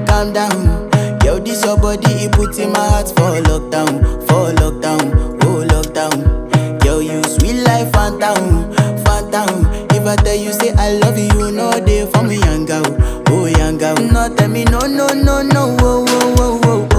calm down. Yo, this your body, it put in my heart for lockdown, oh lockdown. Yo, you sweet life, phantom, phantom. If I tell you say I love you, no day for me, young girl, oh young girl. No tell me no, no, no, no, oh, oh, oh, oh,